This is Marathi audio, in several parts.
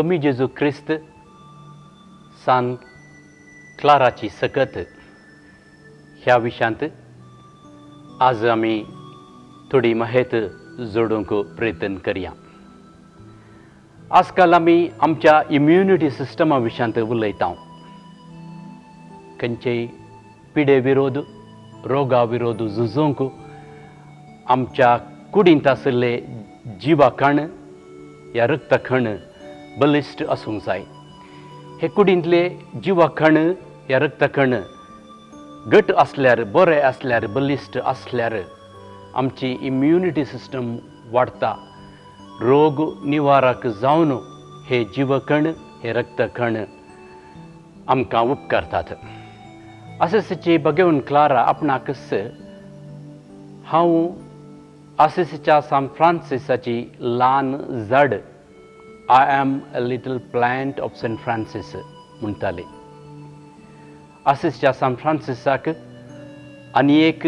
कमी जेजू ख्रिस्त सान क्लाराची सकत ह्या विशयांत आज आमी थोडी माहिती जोडूंक प्रयत्न करया. आजकाल आमी आमच्या इम्युनिटी सिस्टमा विशयांत उलयता. खंयचेय पिडे विरोध रोगा विरोध झुजोवंक आमच्या कुडींत आशिल्ले जिवा कण या रक्त कण बलिश्ट आसूंक जाय. हे कुडींतले जिवा कण या रक्त कण घट आसल्यार बरे आसल्यार बलिश्ट आसल्यार आमची इम्युनिटी सिस्टम वाडटा. रोग निवारक जावन हे जीवकण हे रक्त कण आमकां उपकारतात. असेसीची बगेवन क्लारा आपणाकच हांव असेसीच्या सान फ्रांसिसाची ल्हान झाड I am a little plant of Saint Francis म्हणटाली. असेसीच्या सान फ्रांसिसाक आनी एक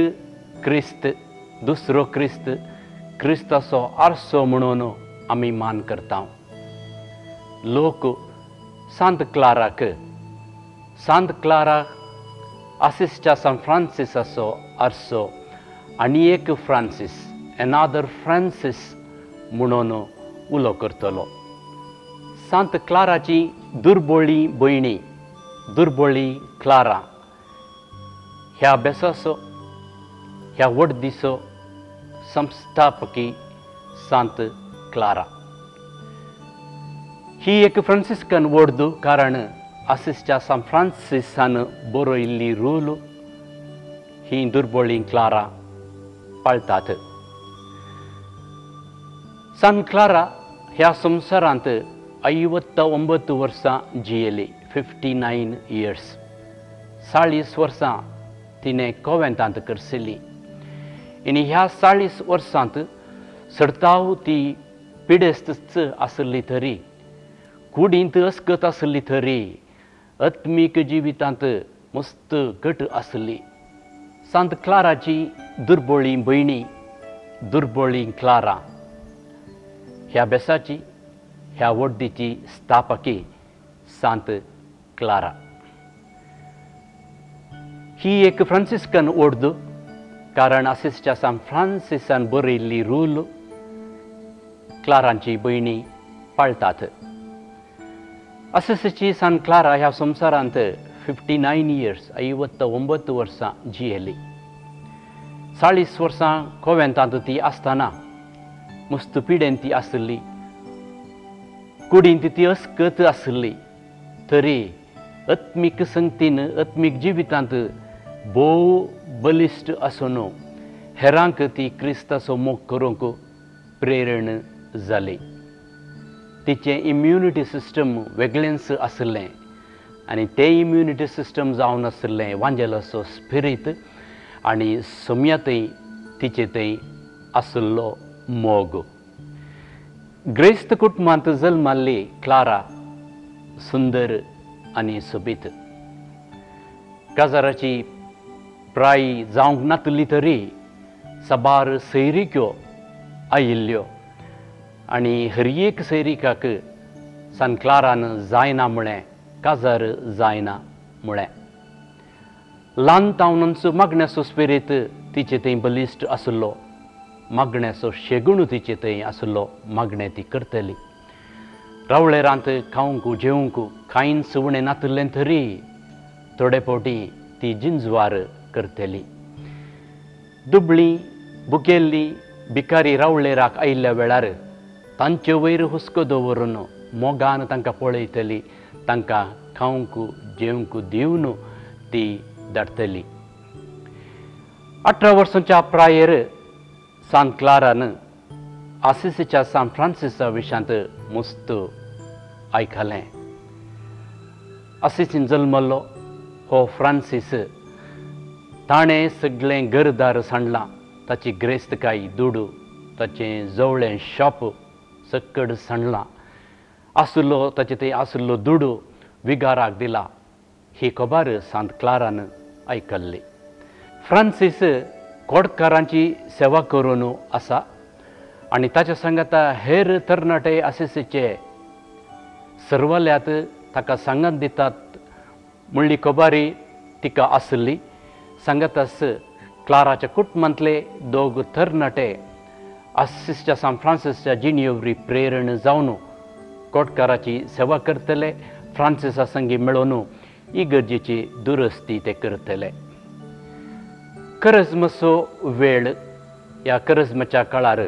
क्रिस्त दुसरो क्रिस्त क्रिस्ताचो आरसो म्हणून आमी मान करता. लोक सांत क्लारा असिसच्या सान फ्रांसिसाचो आरसो आनी एक फ्रांसीस एनादर फ्रांसीस म्हणून उलो करतलो. सांत क्लाराची दुर्बळी भयणी दुर्बळी क्लारा ह्या बेसाचो ह्या वडदीचो संस्थापकी सांत क्लारा. ही एक फ्रांसिस्कन वडदू कारण असिसच्या सान फ्रांसिसान बरयल्ली रूल ही दुर्बळी क्लारा पाळतात. सान क्लारा ह्या संवसारांत 59 वर्सां जियेली. 59 years. 40 वर्सां तिणें कॉवेंतांत करसिल्ली. आनी ह्या 40 वर्सांत सडताव ती पिडेस्त आसली तरी कुडींत अस्कत आसली तरी आत्मीक जिवितांत मस्त घट आसली. सांत क्लाराची दुर्बळी भयणी दुर्बळी क्लारा ह्या बेसाची ह्या वड्डीची स्थापकी सांत क्लारा. ही एक फ्रांसिस्कन वडदू कारण असिसच्या सान फ्रांसिसान बरयल्ली रूल क्लारांची भयणी पाळतात. असिसची सान क्लारा ह्या संवसारांत 59 years 59 वर्सां जियेली. 40 वर्सां कॉवेंतांत ती आसतना मस्त पिडेन ती आसली. कुडींत ती अस्कत आसली तरी आत्मीक संगतीन आत्मीक जिवितांत भोव बलिश्ट आसून हेरांक ती क्रिस्ताचो मोग करूंक प्रेरण जाली. तिचें इम्युनिटी सिस्टम वेगळेंच आसलें आनी तें इम्युनिटी सिस्टम जावन आसलें वांजेलाचो स्पिरीट आनी सोम्यातय तिचे थंय आसलो मोग. ग्रेस्त कुटुंबांत जल्माल्ली क्लारा सुंदर आनी सोबीत. काजाराची प्राय जावंक नातली तरी साबार सैरीक्यो आयिल्ल्यो आनी हर एक सैरीकाक सान क्लारान जायना म्हळें काजार जायना म्हळें. ल्हान तावनांचो मागण्याचो स्पिरीट तिचे थंय बलिश्ट आसलो. मागण्याचो शेगूण तिचे थंय आसलो. मागणें ती करतली. रावळेरांत खावंक जेवंक खायन सुवणें नातलें तरी थोडे फावटी ती जिंजवार करतली. दुबळी भुकेल्ली भिकारी रावळेराक आयिल्ल्या वेळार तांचे वयर हुस्को दवरून मोगान तांकां पळयतली. तांकां खावंक जेवंक दिवन ती धाडटली. 18 वर्सांच्या प्रायेर सांत क्लारान असिसच्या सान फ्रांसिसा विशयांत मस्त आयकलें. असिसीन जल्मल्लो हो फ्रांसीस ताणें सगळें घरदार सांडलां. ताची ग्रेस्तकाय दुडू ताचें जवळें शॉप सकड सांडलां. आसलो ताचे थंय आसलो दुडू विगाराक दिला. ही खबर सांत क्लारान आयकल्ली. फ्रांसीस कोडकारांची सेवा करून आसा आनी ताच्या सांगाता हेर तरणाटे असिसीचे सर्वल्यात ताका सांगत दितात म्हणली खबारी तिका आसली. सांगतास क्लाराच्या कुटुंबांतले दोग तरणाटे आसिसच्या सान फ्रांसिसच्या जिणेवरी प्रेरण जावन कोटकाराची सेवा करतले. फ्रांसिसा संगी मेळून इगर्जेची दुरुस्ती ते करतले. करजमचो वेळ ह्या करजमाच्या काळार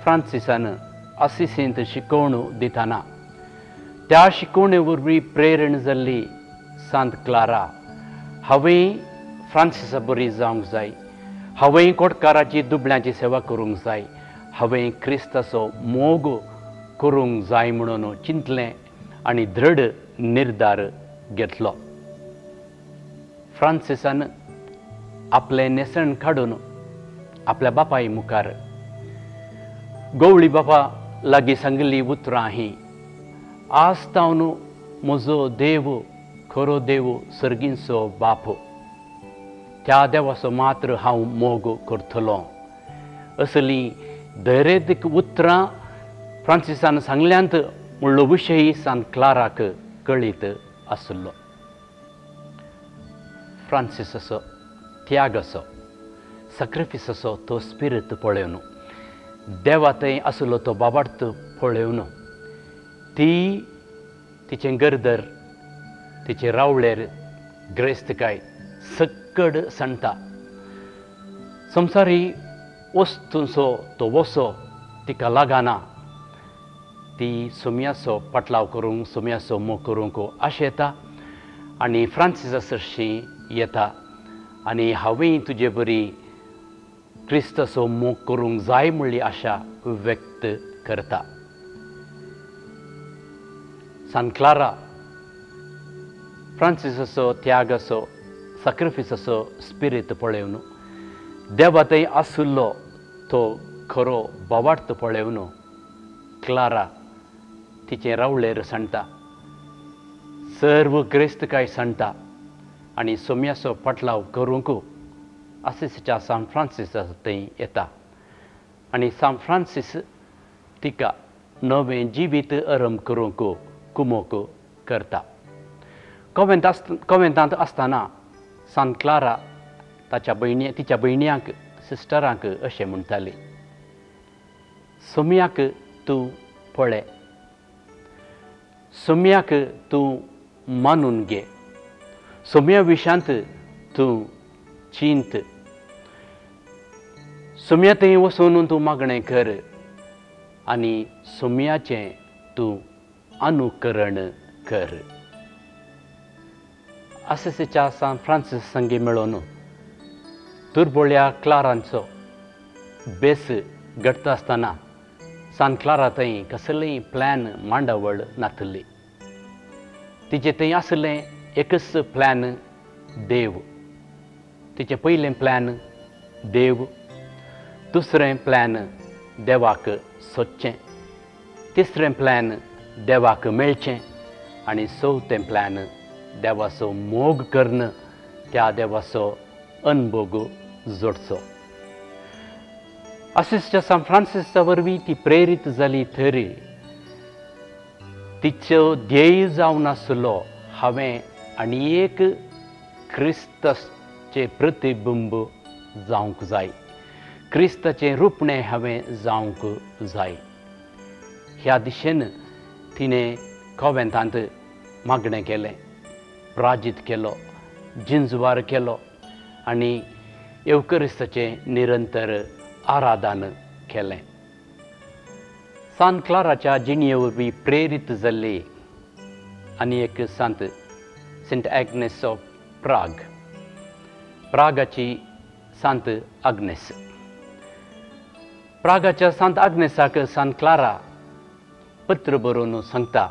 फ्रांसिसान आसिसेंत शिकवण दिताना त्या शिकवणे वरवीं प्रेरण जाल्ली सांत क्लारा, हांवें फ्रांसिसा बरी जावंक जाय, हांवें कोटकाराची दुबळ्यांची सेवा करूंक जाय, हांवें क्रिस्ताचो मोग करूंक जाय म्हणून चिंतलें आनी दृढ निर्धार घेतलो. फ्रांसिसान आपलें नेसण काडून आपल्या बापाय मुखार गवळी बापा लागीं सांगिल्लीं उतरां हीं, आस्तावन म्हजो देव खरो देव सर्गींचो बाप, त्या देवाचो मात्र हांव मोग करतलों, असलीं धैर्यदीक उतरां फ्रांसिसान सांगल्यांत म्हणलो विशय सांत क्लाराक कळीत आसलो. फ्रांसिसाचो त्यागाचो सॅक्रिफिसाचो तो स्पिरीट पळोवन, देवा थंय आसलो तो बाबार्थ पळोवन ती तिचें गर्दर तिचे रावळेर ग्रेस्तकाय सकड सांडटा. संवसारी वस्तूंचो तो वसो तिका लागना. ती सुमयाचो पाटलाव करूंक सुमयाचो मोग करूंक आशेता आनी फ्रांसिसा सरशी येता आनी हांवें तुजे बरी क्रिस्ताचो मोग करूंक जाय म्हणली आशा व्यक्त करता. सांत क्लारा फ्रांसिसाचो त्यागाचो सॅक्रिफिसाचो स्पिरीट पळोवन, देवा थंय आसलो तो खरो भावार्थ पळोवन क्लारा तिचें रावळेर सांडटा, सर्व क्रिस्तकाय सांडटा आनी सुमयाचो पाटलाव करूंक आसिसच्या सान फ्रांसिसा थंय येता आनी सान फ्रांसीस तिका नवें जिवीत आरंभ करूंक कुमोक करता. कॉवेंतांत आसतना सांत क्लारा तिच्या भयण्यांक सिस्टरांक अशें म्हणटाली, सुमयाक तूं पळय, सुमयाक तूं मानून घे, सुमया विशांत तूं चिंत, सुमया थंय वचून तूं मागणें कर आनी सुमयाचें तूं अनुकरण कर. आसिसच्या सान फ्रांसीस संगी मेळून दुर्बळ्या क्लारांचो बेस घडटा आसतना सान क्लारा थंय कसलेंय प्लॅन मांडावळ नासली. तिचे थंय आसलें एकच प्लॅन, देव. तिचें पयलें प्लॅन देव, दुसरें प्लॅन देवाक सोदचें, तिसरें प्लॅन देवाक मेळचें आनी चवथें प्लॅन देवाचो मोग करून त्या देवाचो अनुभव जोडचो. आसिसच्या सान फ्रांसिसा वरवीं ती प्रेरीत जाली तरी तिचो ध्येय जावन आसलो हांवें आनी एक क्रिस्ताचें प्रतिबिंब जावंक जाय, क्रिस्ताचें रुपणें हांवें जावंक जाय. ह्या दिशेन तिणें कॉवेंतांत मागणें केलें, प्राजीत केलो, जिंजवार केलो आनी एवकरिस्ताचें निरंतर आराधन केलें. सांत क्लाराच्या जिणे वरवीं प्रेरीत जाल्ली आनी एक सांत सेंट एग्नेस ऑफ प्राग, प्रागाची सांत आग्नेस. प्रागाच्या सांत आग्नेसाक सांत क्लारा पत्र बरोवन सांगता,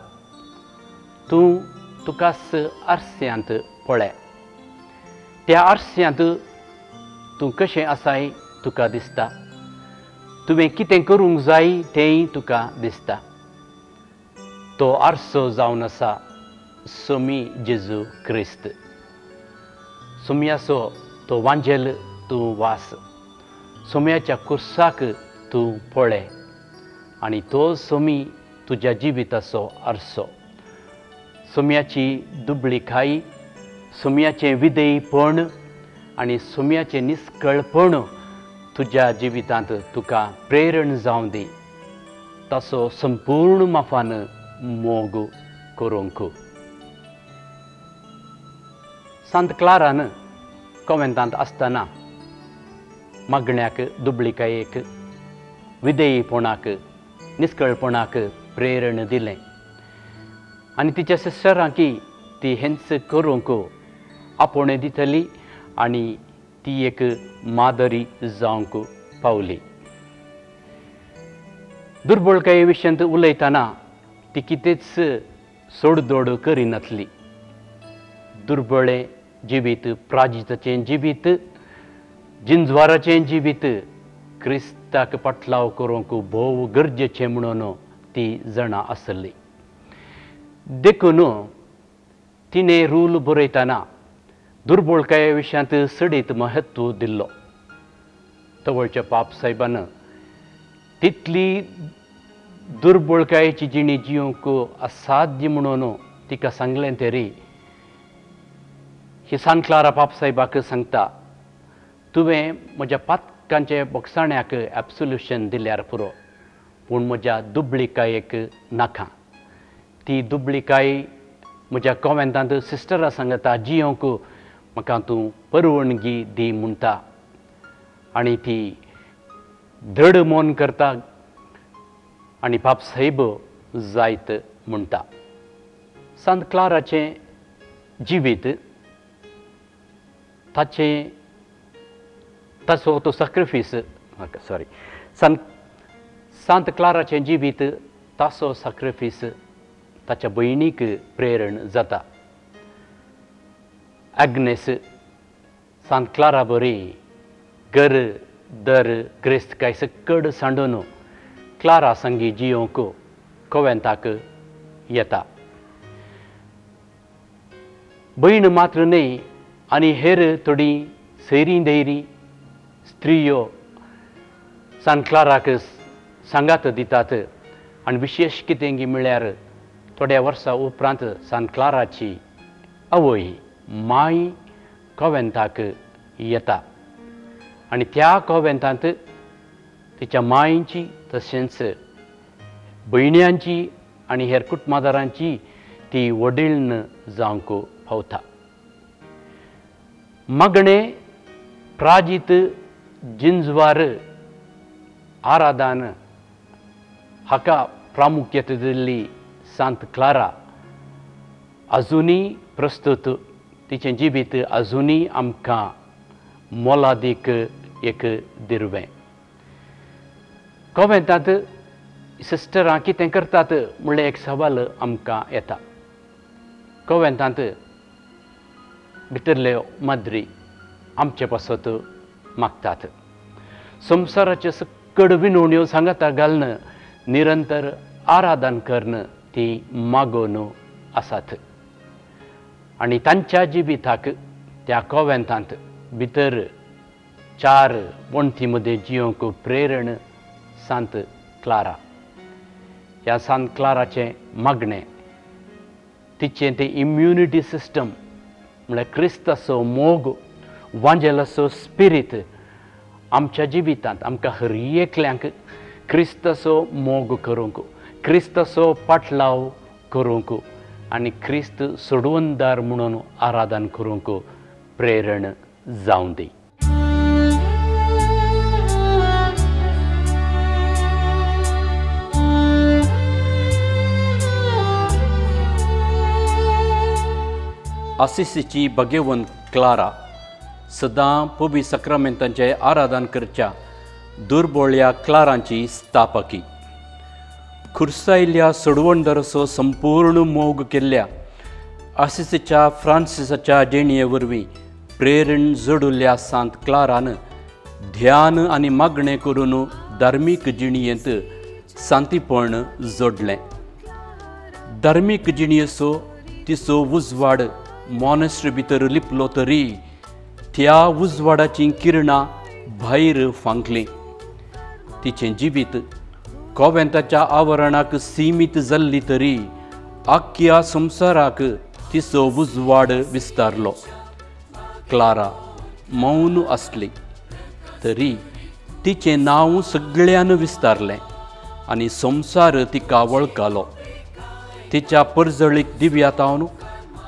तूं तुकाच आरस्यांत पळय, त्या आरस्यांत तूं कशें आसाय तुका दिसता, तुवें कितें करूंक जाय तेंय तुका दिसता. तो आरसो जावन आसा सोमी जेजू क्रिस्त. सुमयाचो तो वांजेल तूं वास, सुमयाच्या कुर्साक तूं पळय आनी तो सोमी तुज्या जिविताचो आरसो. सुम्याची दुबळीकाई, सुम्याचें विधेयपण आनी सुम्याचें निस्कळपण तुज्या जिवितांत तुका प्रेरण जावं दी. ताचो संपूर्ण माफान मोग करूंक. सांत क्लारान कॉवेंतांत आसतना मागण्याक, दुबळीकायेक, विधेयपणाक, निस्कळपणाक प्रेरण दिलें. आनी तिच्या सिस्टरांकी ती हेंच करूंक आपोवणें दितली आनी ती एक मादरी जावंक पावली. दुर्बळकाये विशयांत उलयतना ती कितेंच सोडदोड करिनासली. दुर्बळें जिवीत, प्राजिताचें जिवीत, जिंजवाराचें जिवीत क्रिस्ताक पाटलाव करूंक भोव गरजेचें म्हणून ती जाणा आसली. देखून तिणें रूल बरयतना दुर्बळकाये विशयांत सडीत महत्व दिल्लो. तवळच्या पाप साहेबान तितली दुर्बळकायेची जिणी जिवंक असाध्य म्हणून तिका सांगलें तरी ही सांत क्लारा पाप साहेबाक सांगता, तुवें म्हज्या पातकांच्या बोगसाण्याक एब्सोल्युशन दिल्यार पुरो, पूण म्हज्या दुबळीकायेक नाका. ती दुबळीकाय म्हज्या कॉवेंतांत सिस्टरा सांगता जियोंक म्हाका तूं परवणगी दी म्हणटा. आनी ती धड मोन करता आनी पाप साहेब जायत म्हणटा. सांत क्लाराचें जिवीत, ताचो तो सॅक्रिफीस, सांत क्लाराचें जिवीत, ताचो सॅक्रिफीस ताच्या भयणीक प्रेरण जाता. ॲग्नेस सांत क्लारा बरी घर दर क्रिस्तकाय सकड सांडून क्लारा संगी जियोंक कॉवेंताक येता. भयण मात्र न्हय आनी हेर थोडी सैरी धैरी स्त्रियो सांत क्लाराक सांगात दितात. आनी विशेश कितें म्हळ्यार थोड्या वर्सां उपरांत सांत क्लाराची आवय माय कॉवेंताक येता. आनी त्या कॉवेंतांत तिच्या मायेची तशेंच भयण्यांची आनी हेर कुटुंबादारांची ती वडीण जावंक पावता. मागणें, प्राजीत, जिंजवार आराधन हाका प्रामुख्यता दिल्ली सांत क्लारा अजुनी प्रस्तुत, तिचें जिवीत अजुनी आमकां मोलादीक एक दिरवें. कॉवेंतांत सिस्टरां कितें करतात म्हणल्यार एक सवाल आमकां येता. कॉवेंतांत भितरल्यो माद्री आमचे पासत मागतात. संवसाराचे सकड विनवण्यो सांगाता घालन निरंतर आराधन करण ती मागोवन आसात. आनी तांच्या जिविताक त्या कॉवेंतांत भितर 4 वण्टी मदें जियोंक प्रेरण सांत क्लारा. ह्या सांत क्लाराचें मागणें, तिचें तें इम्युनिटी सिस्टम म्हळ्यार क्रिस्ताचो मोग, वांजेलाचो स्पिरीट आमच्या जिवितांत आमकां हर एकल्यांक क्रिस्ताचो मोग करूंक, क्रिस्ताचो पाटलाव करूंक आनी क्रिस्त सोडवणदार म्हणून आराधन करूंक प्रेरण जावं दी. आसिसीची भगेवन क्लारा सदां पबी सक्रामेंतांचें आराधन करच्या दुर्बळ्या क्लारांची स्थापकी. खुर्सायिल्ल्या सोडवणदाराचो संपूर्ण मोग केल्ल्या आसिसीच्या फ्रांसिसाच्या देणये वरवीं प्रेरण जोडिल्ल्या सांत क्लारान ध्यान आनी मागणें करून धार्मीक जिणयेंत सांतीपण जोडलें. धार्मीक जिणयेचो तिचो उजवाड मॉनेस्ट्री भितर लिपलो तरी त्या उजवाडाची किरणां भायर फांकलीं. तिचें जिवीत कोवेंताच्या आवरणाक सीमित जाल्ली तरी आख्या संवसाराक तिचो उजवाड विस्तारलो. क्लारा मौन आसली तरी तिचें नांव सगळ्यान विस्तारलें आनी संवसार तिका वळखलो. तिच्या परजळीक दिव्यातावन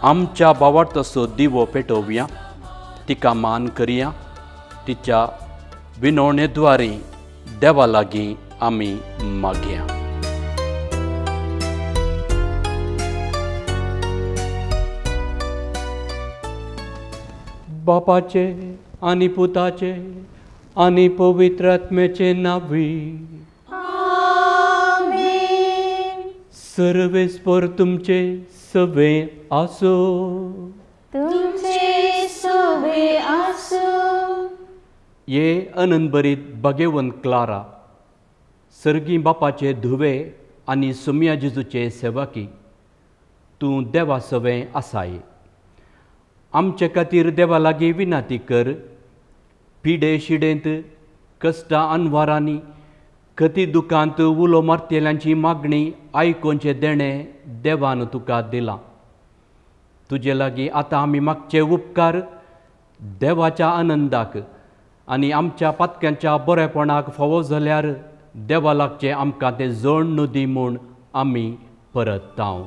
आमच्या भावार्थसो दिवो पेटोवया, तिका मान करया. तिच्या विनवणेद्वारे देवा लागीं आमी मागया. बापाचे आनी पुताचे आनी पवित्र आत्म्याचे नांवी. सर्वेस्पर तुमचे सवे आसो. तुमचे सवे आसो. ये अनंतभरीत भाग्यवंत क्लारा, सर्गी बापाचे धुवे आनी सुम्या जेजूचे सेवकी, तूं देवा सवे आसाय. आमचे खातीर देवा लागीं विनाती कर. पिडे शिडेंत, कश्टां अनवारांनी, कती दुखांत उलो मारतेल्यांची मागणी आयकोनचे देणें देवान तुका दिलां. तुजे लागीं आतां आमी मागचे उपकार देवाच्या आनंदाक आनी आमच्या पातक्यांच्या बरेपणाक फावो जाल्यार देवा लागचें आमकां तें जण नदी म्हूण आमी परतांव.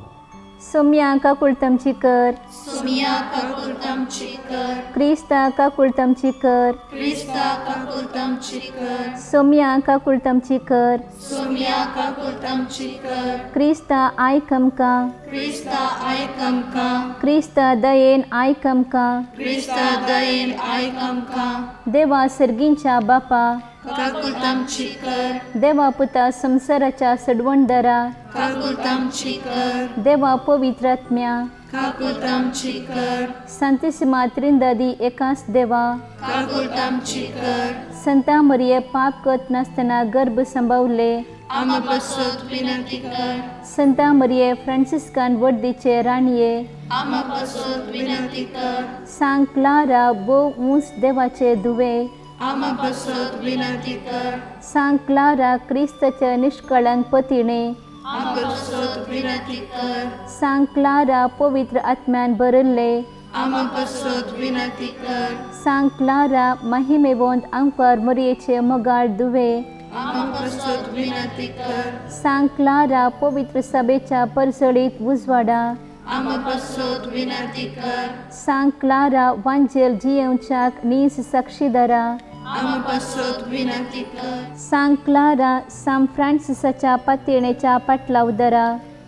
सोम्या काकूळ तमची कर. सोम्या काकूळ तमची कर. क्रिस्ता काकूळ तमची कर. क्रिस्ता काकूळ तमची कर. सोम्या काकूळ तमची कर. सोम्या काकूळ तमची कर. क्रिस्ता आयकमका. क्रिस्ता आयकमका. क्रिस्ता दयेन आयकमका. क्रिस्ता दयेन आयकमका. देवा सर्गींच्या बापा, काकूळ तमची कर. देवा पुता संसाराच्या सडवणदारा, काकूळ तमची कर. देवा पवित्र आत्म्या, काकूळ तमची कर. संतिसिमा त्रिंदादी एकाच देवा, काकूळ तमची कर. संता मरिये पाप करत नासतना गर्भ संभावले, आमा बसत विनंती कर. संता मरिये फ्रांसिस्कान वर्दीचे राणये, आमा बसत विनंती कर. सांग क्लारा बो ऊंच देवाचे धुवे, आमा बसत विनंती कर. सांग क्लारा क्रिस्ताच्या निष्कळंक पतिणे, आमा बसत विनंती कर. सांग क्लारा पवित्र आत्म्यान भरले, आमा बसत विनंती कर. सांग क्लारा महिमेवंत अंकार मरियेचे मोगाळ धुवे, आमा बसत विनंती कर. सांग क्लारा पवित्र सभेच्या परसळीत उजवाडा, आमा बसत विनंती कर. सांग क्लारा वांजेल जियेवच्याक नीस साक्षीदारा, आमा बसत विनंती कर. सांग क्लारा सान फ्रांसिसाच्या पातळेच्या पाटलावदरा,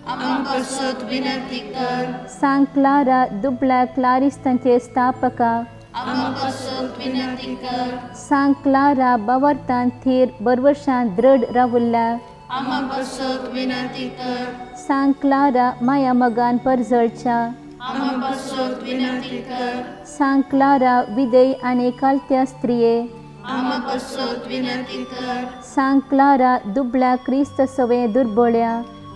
आमा बसत विनंती कर. सांग क्लारा दुबळ्या क्लारिस्तांचे स्थापका, आमा बसत विनंती कर. सांग क्लारा बावार्थान थीर बरवर्षां दृढ रावुल्ल्या, आमा बसत विनंती कर. सांग क्लारा माया मगान परजळच्या, आमा बसत विनंती कर. सांग क्लारा विदय आनी कालत्या स्त्रिये, आमा बसत विनंती कर. सांग क्लारा दुबळ्या क्रिस्त सवे दुर्बळ्या,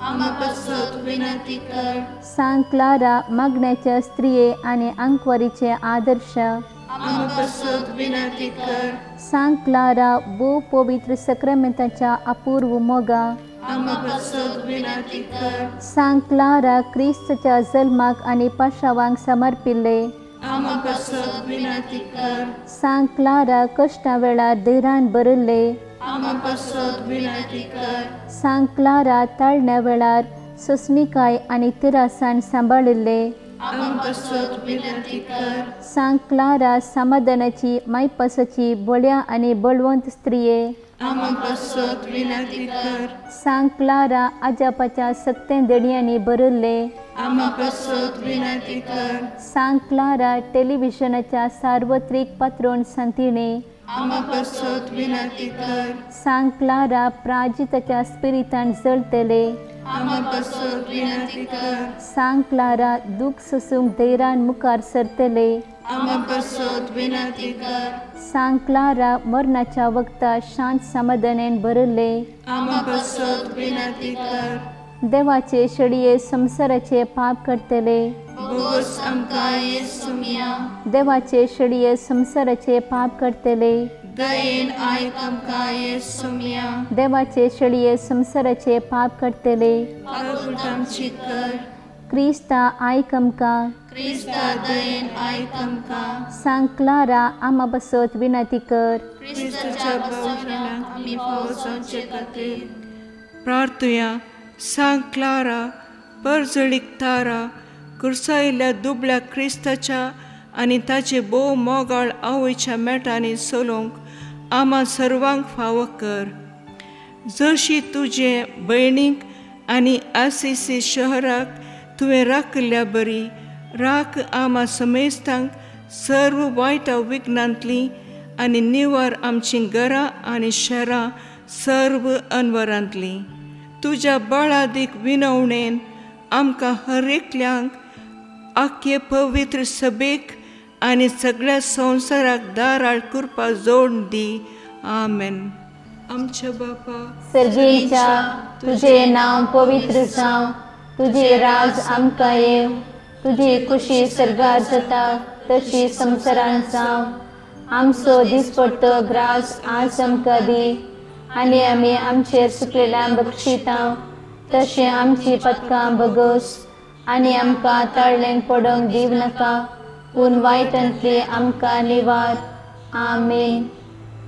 आमा बसत विनंती कर. सांग क्लारा मागण्याच्या स्त्रिये आनी अंकवारीचे आदर्श, आमा बसत विनंती कर. सांग क्लारा बो पवित्र सक्रामेंताच्या अपूर्व मोगा, आमा बसत विनंती कर. सांग क्लारा क्रिस्तच्या जल्माक आनी पाशावांक समर्पिल्ले, आमा बसत विनंती कर. सांग क्लारा कश्टा वेळार धैर्यान भरले, आमा बसत विनंती कर. सांग क्लारा ताळण्या वेळार सोसणीकाय आनी तिरासाण सांबाळिल्ले, आमा बसत विनंती कर. सांग क्लारा समाधानाची मायपासाची बळ्या आनी बळवंत स्त्रिये, आमा बसत विनंती कर. सांग क्लारा आजापाच्या सक्तें देणयांनी भरले, आमा बसत विनंती कर. सांग क्लारा टेलिव्हिजनाच्या सार्वत्रिक पात्रोण संतीणे, आमा बसत विनंती कर. सांग क्लारा प्राजिताच्या स्पिरितान जळटले, आमा बसत विनंती कर. सांग क्लारा दूख सोसूंक धैर्यान मुखार सरतले, आमा बसत विनंती कर. सांग क्लारा मरणाच्या वक्ता शांत समाधानेन भरले, आमा बसत विनंती कर. देवाचे शेळये संसाराचे पाप करतले, बोगस आमकां येसुमिया. देवाचे शेळये संसाराचे पाप करतले, दयेन आयक आमकां येसुमिया देवाचे शेळये संसाराचे पाप करतले पागुट आमची कर क्रिस्ता आयक आमकां क्रिस्ता दयेन आयक आमकां सांग क्लारा आमा बसत विनंती कर क्रिस्ताच्या बावजणाक आमी फावो जावचे खातीर प्रार्थुया सांग क्लारा परजळीक तारा कुर्सायिल्ल्या दुबळ्या क्रिस्ताच्या आनी ताचे बोव मोगाळ आवयच्या मेटांनी चलोवंक आमा सर्वांक फावो कर जशी तुजे भयणीक आनी आसिसी शहराक तुवें राखल्या बरी राख आमा समेस्तांक सर्व वायटा विघ्नांतलीं आनी निवार आमचीं घरां आनी शहरां सर्व अनवरांतलीं तुज्या बळादीक विनवणेन आमकां हर एकल्यांक आख्ये पवित्र सभेक आनी सगळ्या संवसाराक दाराळ करपा जोड दी आमेन. आमच्या बापा सर्गेच्या तुझे नांव पवित्र जावं तुझे राज आमकां येव तुझी खुशी सर्गार जाता तशी संवसारांत जावं आमचो दिसपडटो ग्रास आज आमकां दी आनी आमी आमचेर चुकलेल्यांक बक्षिता तशें आमची पथकां बगोस आनी आमकां ताळ्ळेंक पडोवंक दिव नाका पूण वायटांतली आमकां निवार आमेन.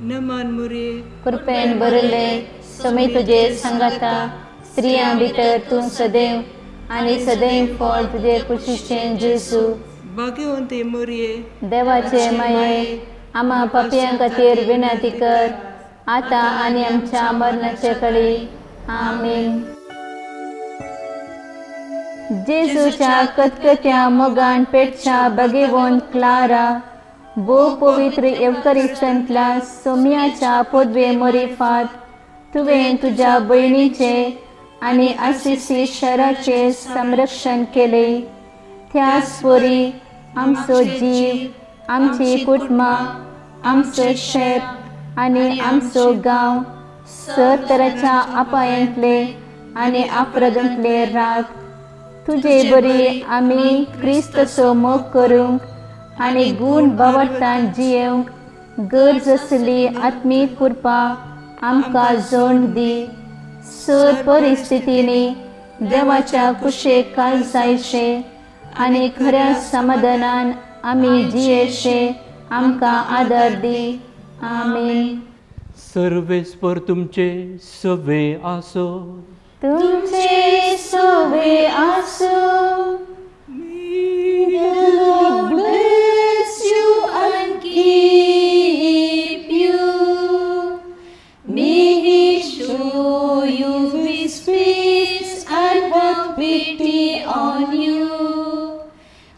नमान मुरे कृपेन बरले समी तुजे संगता स्त्रियां भितर तूं सदैव आनी सदैव फळ तुजे कुशीचें जेजू. भाग्यवंते मुरये देवाचे माये आमा पापयां खातीर विनंती कर आतां आनी आमच्या मरणाचे कळी आमेन. जेजूच्या कतकत्या मोगान पेटच्या बगेवोन क्लारा बो पवित्र एवकरिस्तांतल्या सोम्याच्या पोदवे मोरिफात तुवें तुज्या भयणीचे आनी आसिसी शहराचे संरक्षण केले त्याच परी आमचो जीव आमची कुटुंबां आमचो शेत आनी आमचो गांव सर तराच्या आपायांतले आनी आपरादांतले राख तुजे बरी आमी क्रिस्तचो मोग करूंक आनी गूण बावटान जियेवंक गरज आसली आत्मीक कृपा आमकां जोड दी. सर परिस्थितींनी देवाच्या कुशेक काल जायचे आनी खऱ्या समाधानान आमी जियेचे आमकां आदार दी आमेन. सर्वेस्पर तुमचे सवे आसो तुमचे सोबे आसो. God bless you and keep you. May He show you His peace and have pity on you.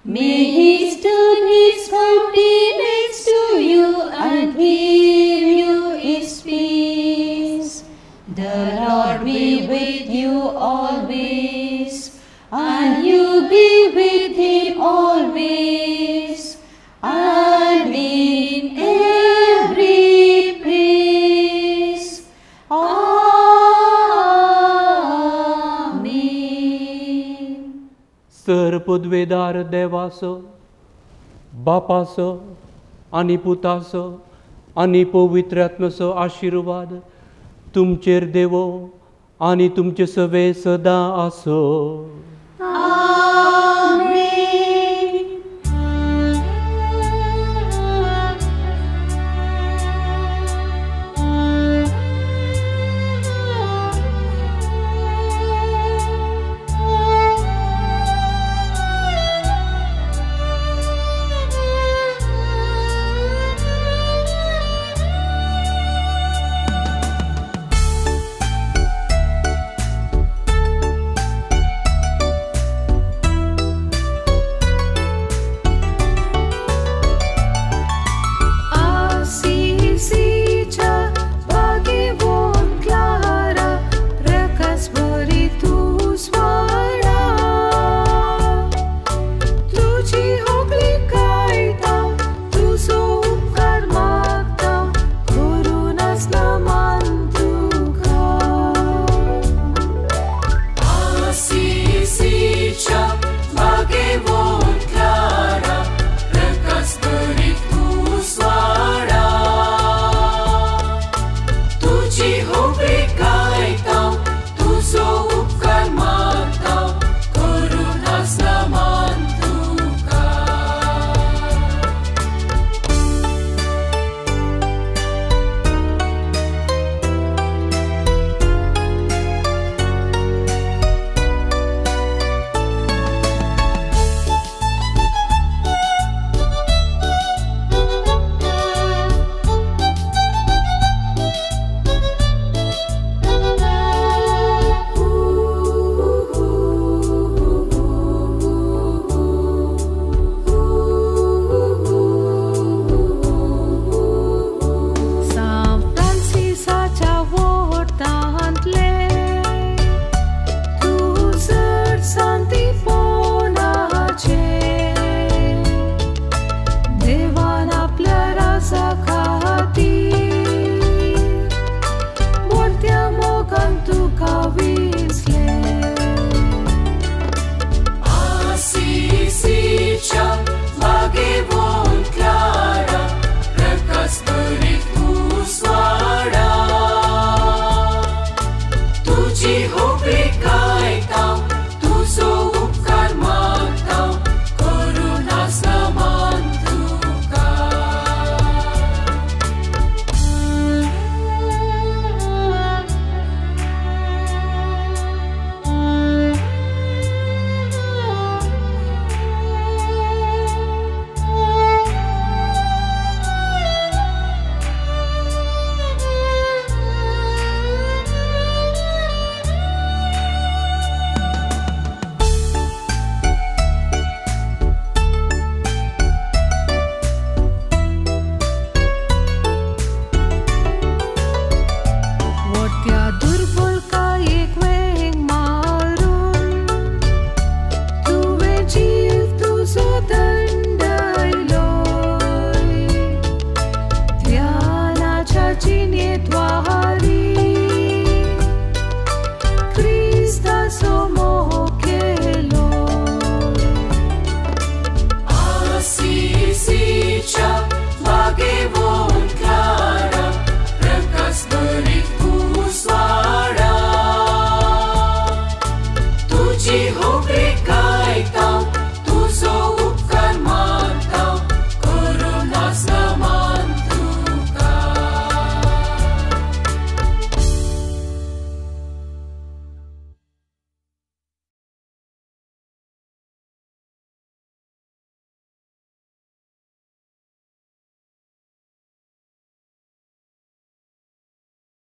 May He turn His countenance to you and give you His peace. The Lord be with you always, and you be with Him always, and in every place. Amen. सर पदवेदार देवासो बापासो आनी पुतासो आनी पवित्र आत्म्याचो आशिर्वाद तुमचेर देवो आनी तुमचे सवे सदां आसो.